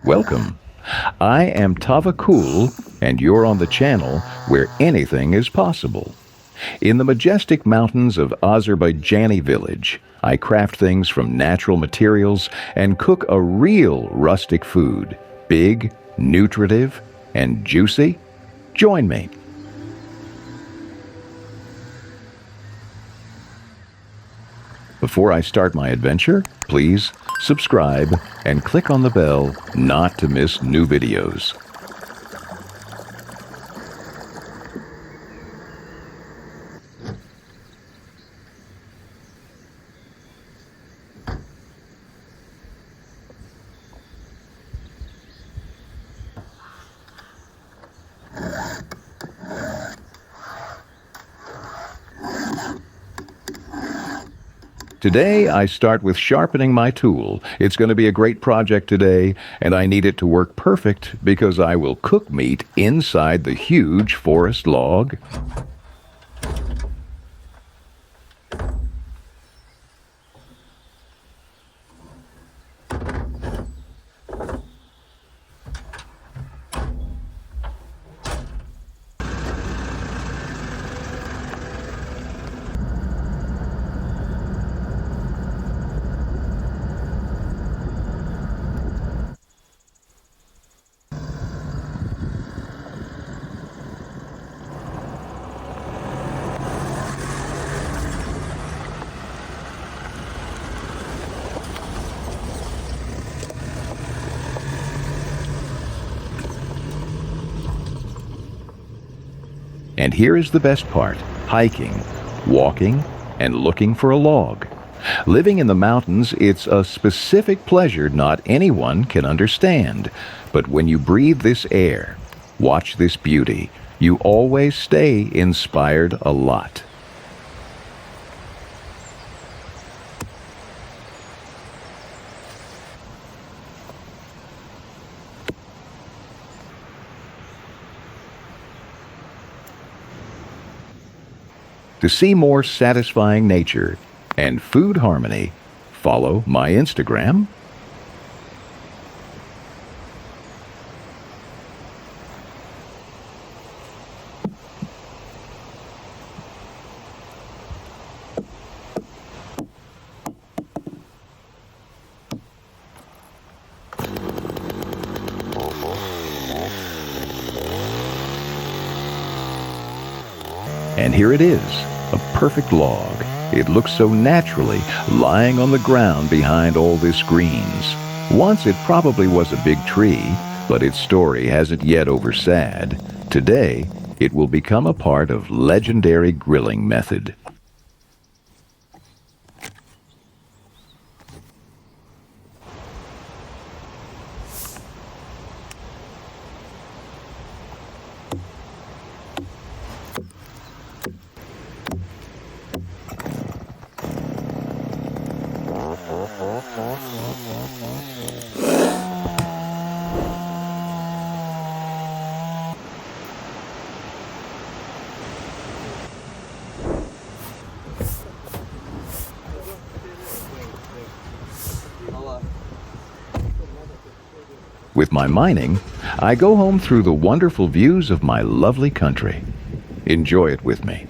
Welcome. I am Tavakkul, and you're on the channel where anything is possible. In the majestic mountains of Azerbaijani village, I craft things from natural materials and cook a real rustic food, big, nutritive, and juicy. Join me. Before I start my adventure, please subscribe and click on the bell not to miss new videos. Today, I start with sharpening my tool. It's going to be a great project today, and I need it to work perfect because I will cook meat inside the huge forest log. And here is the best part: hiking, walking, and looking for a log. Living in the mountains, it's a specific pleasure not anyone can understand. But when you breathe this air, watch this beauty, you always stay inspired a lot. To see more satisfying nature and food harmony, follow my Instagram. And here it is, a perfect log. It looks so naturally lying on the ground behind all this greens. Once it probably was a big tree, but its story hasn't yet oversad. Today, it will become a part of legendary grilling method. With my mining, I go home through the wonderful views of my lovely country. Enjoy it with me.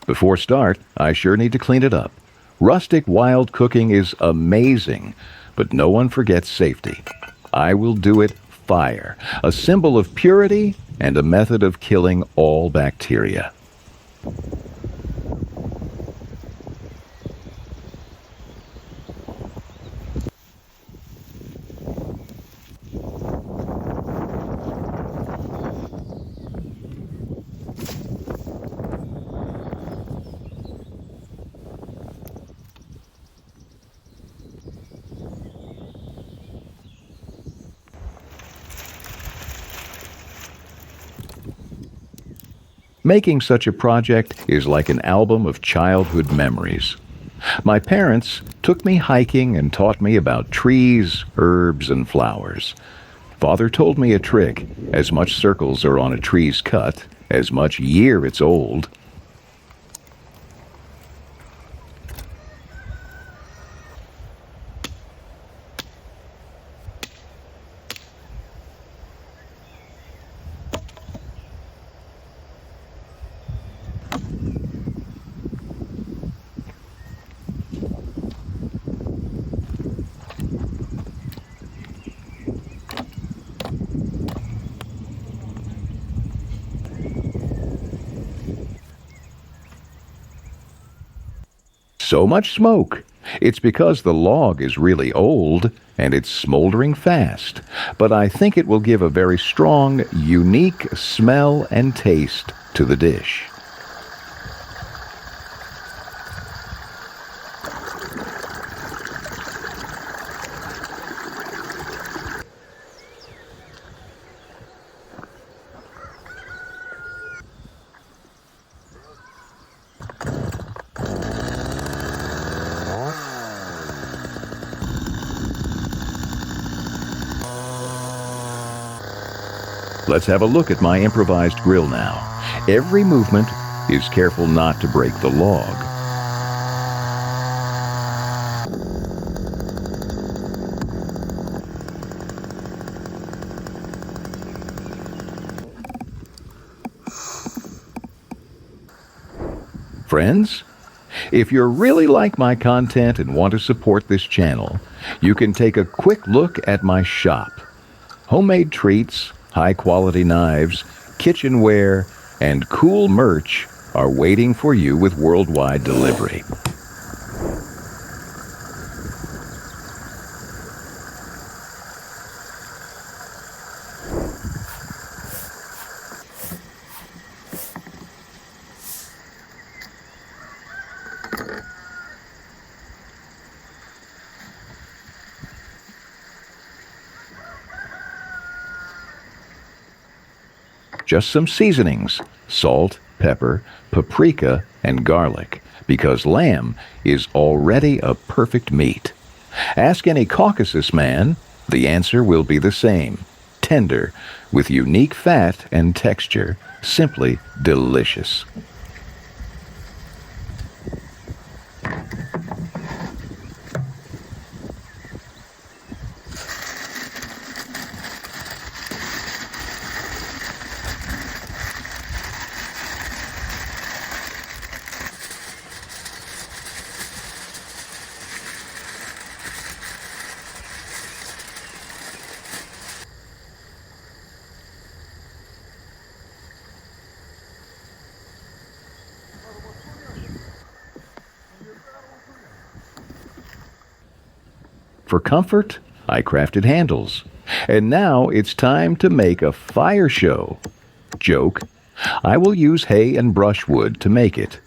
Before start, I sure need to clean it up. Rustic wild cooking is amazing, but no one forgets safety. I will do it fire, a symbol of purity and a method of killing all bacteria. Making such a project is like an album of childhood memories. My parents took me hiking and taught me about trees, herbs, and flowers. Father told me a trick: as much circles are on a tree's cut, as much year it's old. So much smoke. It's because the log is really old and it's smoldering fast, but I think it will give a very strong, unique smell and taste to the dish. Let's have a look at my improvised grill now. Every movement is careful not to break the log. Friends, if you really like my content and want to support this channel, you can take a quick look at my shop. Homemade treats, high-quality knives, kitchenware, and cool merch are waiting for you with worldwide delivery. Just some seasonings: salt, pepper, paprika, and garlic, because lamb is already a perfect meat. Ask any Caucasus man, the answer will be the same: tender, with unique fat and texture, simply delicious. For comfort, I crafted handles. And now it's time to make a fire show. Joke: I will use hay and brushwood to make it.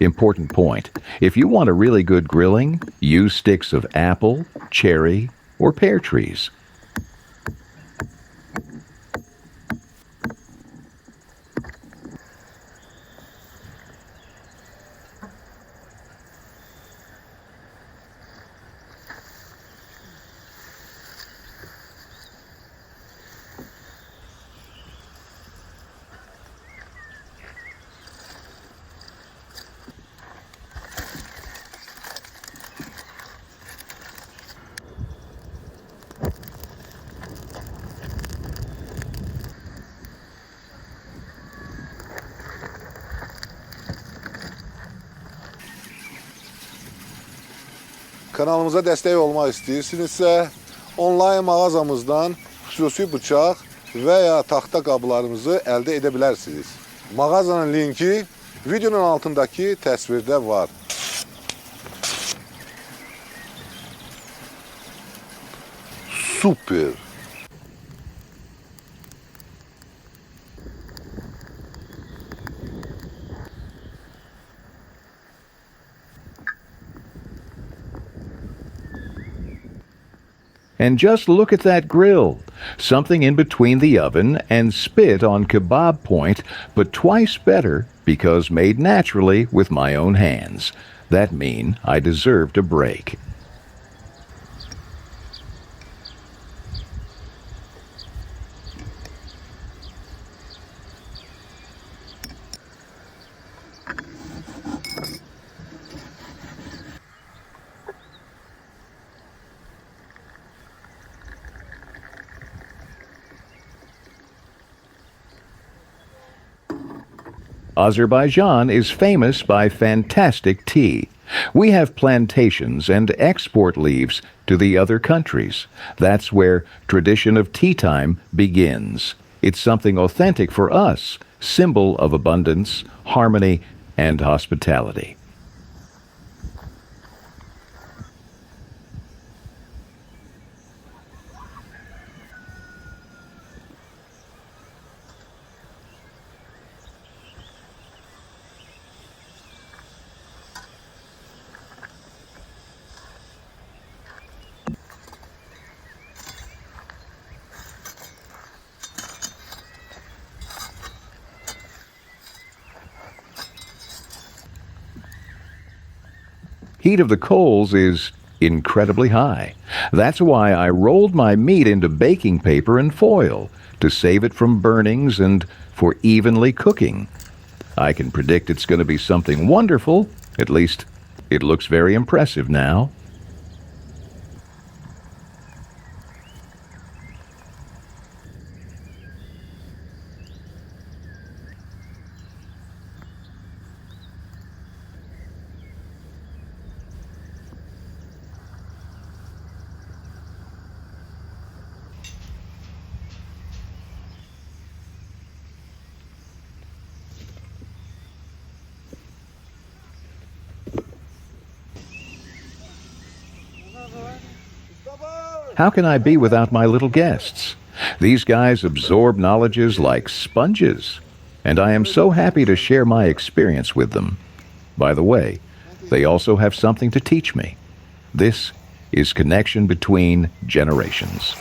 Important point: if you want a really good grilling, use sticks of apple, cherry, or pear trees. Kanalımıza dəstək olmaq istəyirsinizsə, onlayn mağazamızdan xüsusi bıçaq və ya taxta qablarımızı əldə edə bilərsiniz. Mağazanın linki videonun altındakı təsvirdə var. Super! And just look at that grill. Something in between the oven and spit on kebab point, but twice better because made naturally with my own hands. That mean I deserved a break. Azerbaijan is famous by fantastic tea. We have plantations and export leaves to the other countries. That's where tradition of tea time begins. It's something authentic for us, symbol of abundance, harmony, and hospitality. Heat of the coals is incredibly high. That's why I rolled my meat into baking paper and foil to save it from burnings and for evenly cooking. I can predict it's going to be something wonderful. At least, it looks very impressive now. How can I be without my little guests? These guys absorb knowledges like sponges, and I am so happy to share my experience with them. By the way, they also have something to teach me. This is connection between generations.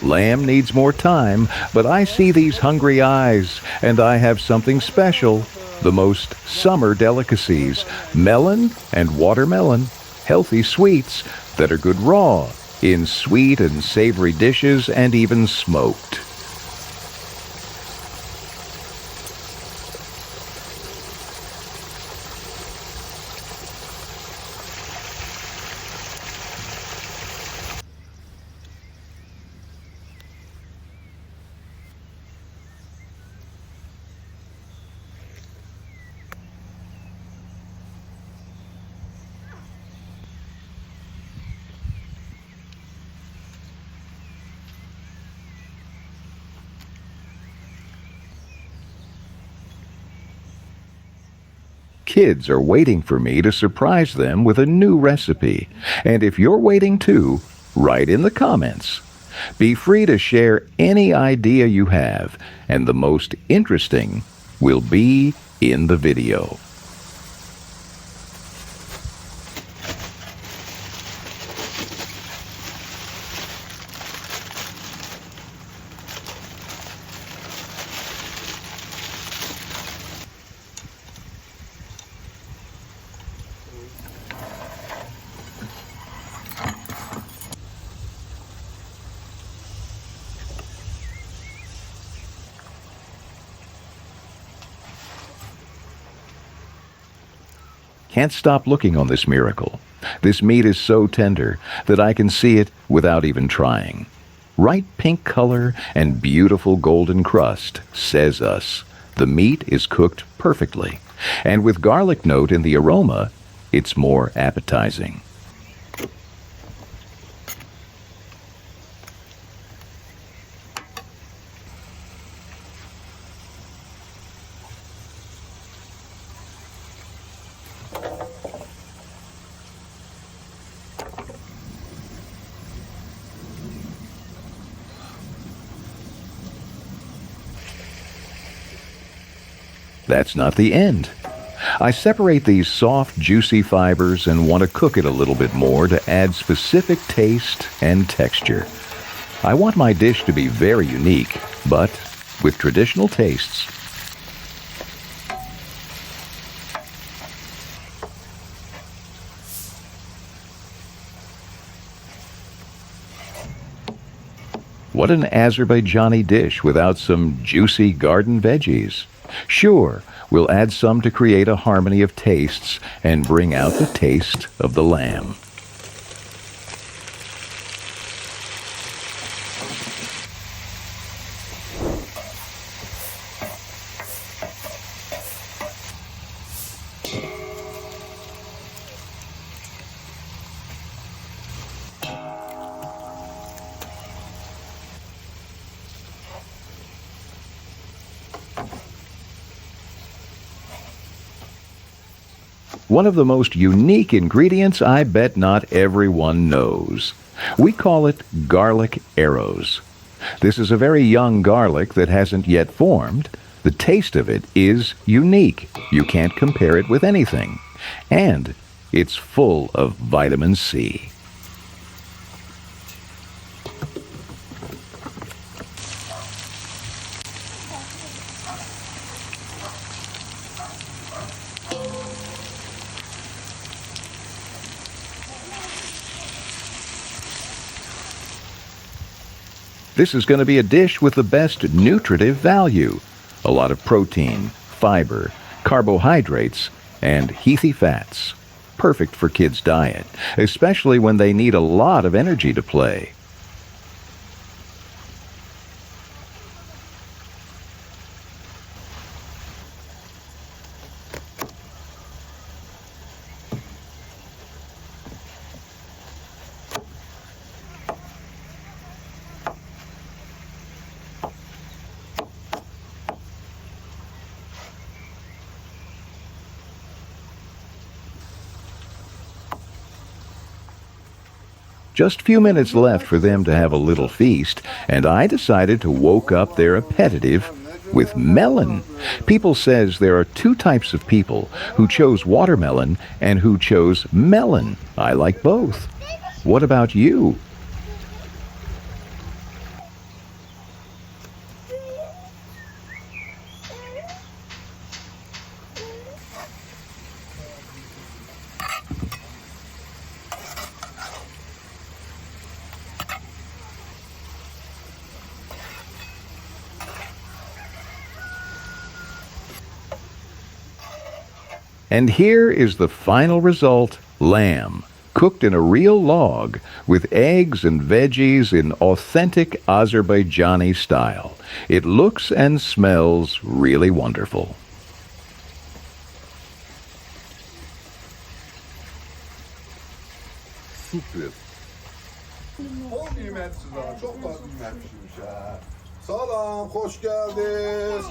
Lamb needs more time, but I see these hungry eyes, and I have something special. The most summer delicacies, melon and watermelon, healthy sweets that are good raw, in sweet and savory dishes, and even smoked. Kids are waiting for me to surprise them with a new recipe. And if you're waiting too, write in the comments. Be free to share any idea you have, and the most interesting will be in the video. Can't stop looking on this miracle. This meat is so tender that I can see it without even trying. Right pink color and beautiful golden crust says us. The meat is cooked perfectly, and with garlic note in the aroma, it's more appetizing. that's not the end. I separate these soft, juicy fibers and want to cook it a little bit more to add specific taste and texture. I want my dish to be very unique, but with traditional tastes. What an Azerbaijani dish without some juicy garden veggies. Sure, we'll add some to create a harmony of tastes and bring out the taste of the lamb. One of the most unique ingredients I bet not everyone knows. We call it garlic arrows. This is a very young garlic that hasn't yet formed. The taste of it is unique. You can't compare it with anything. And it's full of vitamin C. This is going to be a dish with the best nutritive value. A lot of protein, fiber, carbohydrates, and healthy fats. Perfect for kids' diet, especially when they need a lot of energy to play. Just a few minutes left for them to have a little feast, and I decided to woke up their appetite with melon. People says there are two types of people, who chose watermelon and who chose melon. I like both. What about you? And here is the final result, lamb, cooked in a real log with eggs and veggies in authentic Azerbaijani style. It looks and smells really wonderful. Süper. Çok nimetsiz ha. Çok da nimetmişmiş ha. Salam, hoş geldiniz.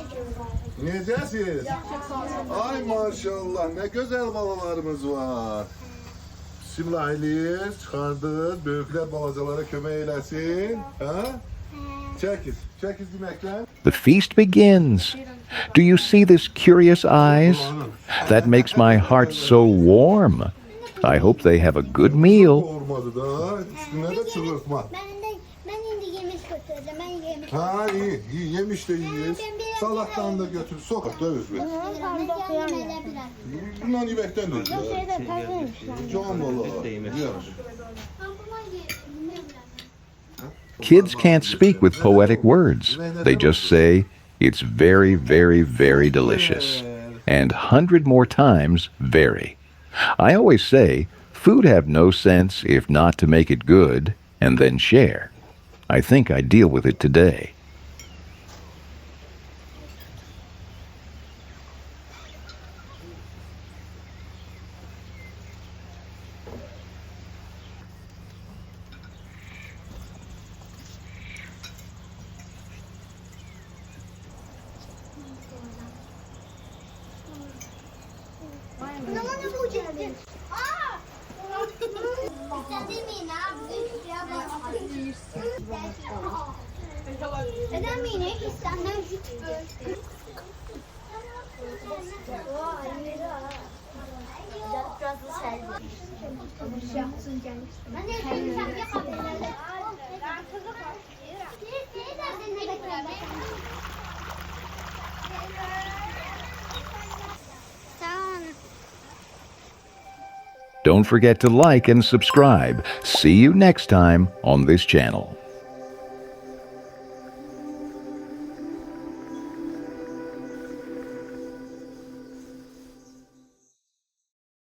Necəsiz? Ay maşallah, ne güzel balalarımız var. Bismillahirrahmanirrahim. Çıxardıq, böyüklər balacalara kömək eləsin. Ha? Çəkiz deməklə. The feast begins. Do you see this curious eyes? That makes my heart so warm. I hope they have a good meal. Olmadı da, üstüne de çığırtma. Ben indi yemiş götürdüm. Ben yemiş. Ha iyi, yemiş de yiyiz. Salattan da götür, sokak da özür. Bundan yemekten de özür. Can balığı. Kids can't speak with poetic words. They just say, it's very, very, very delicious. And 100 more times, very. I always say, food have no sense if not to make it good and then share. I think I deal with it today. Ben de yapayım, ya kapıları. Tamam. Don't forget to like and subscribe. See you next time on this channel.